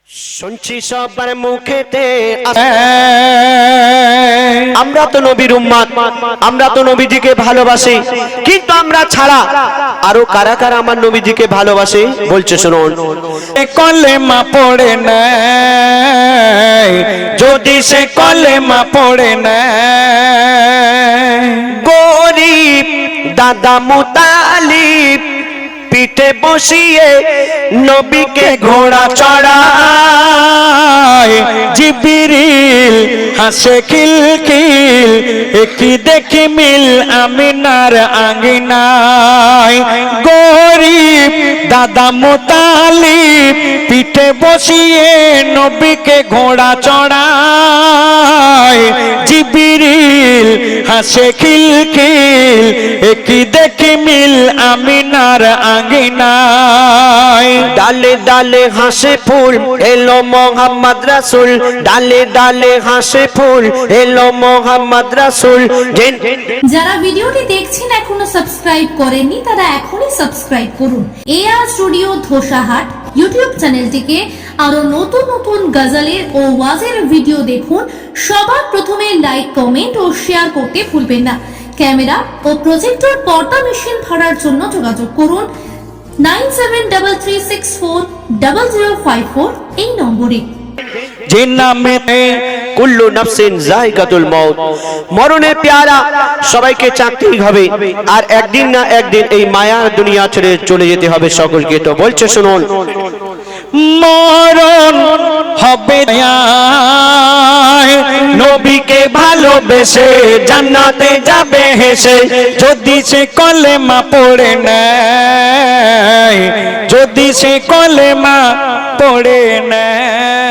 শুনছি সবার মুখেতে আমরা তো নবীর উম্মত, আমরা তো নবীজিকে ভালোবাসি, কিন্তু আমরা ছাড়া আরো কারা কারা আমার নবীজিকে ভালোবাসে বলছে শুনুন। কলেমা পড়ে না, যদি সে কলেমা পড়ে না, গরিব দাদা মুতালিব পিঠে বসিয়ে নবীকে ঘোড়া চড়ায়, জিবরিল হাসে খিলখিল, একই দেখি মিল আমিনার আঙ্গিনায়। গরিব দাদা মুতালিব পিঠে বসিয়ে নবীকে ঘোড়া চড়ায়, জিবরিল হাসে খিলখিল, একই দেখি মিল আমিনার আঙ্গিনায়। ডালে ডালে হাসে ফুল এলো মোহাম্মদ রাসূল, ডালে ডালে হাসে ফুল এলো মোহাম্মদ রাসূল। যারা ভিডিওটি দেখছেন এখনো সাবস্ক্রাইব করেননি তারা এখনই সাবস্ক্রাইব করুন। এআর স্টুডিও ধোসাহাট ইউটিউব চ্যানেলটিকে আরো নতুন নতুন গজলের ও ওয়াজের ভিডিও দেখুন। সবার প্রথমে লাইক, কমেন্ট ও শেয়ার করতে ভুলবেন না। ক্যামেরা ও প্রজেক্টর পর্দা মেশিন ভাড়ার জন্য যোগাযোগ করুন 9733640054 এই নম্বরে। যে নামে কুল্লু নাফসিন যায়কাতুল মউত, মরণে প্যারা সবাইকে চাকতেই হবে, আর একদিন না একদিন এই মায়ার দুনিয়া ছেড়ে চলে যেতে হবে সকলকে। তো বলছে শুনুন, মরণ হবে নবীকে ভালোবেসে জান্নাতে যাবে হেসে, যদি সে কলেমা পড়ে নেয়, যদি সে কলেমা পড়ে নেয়।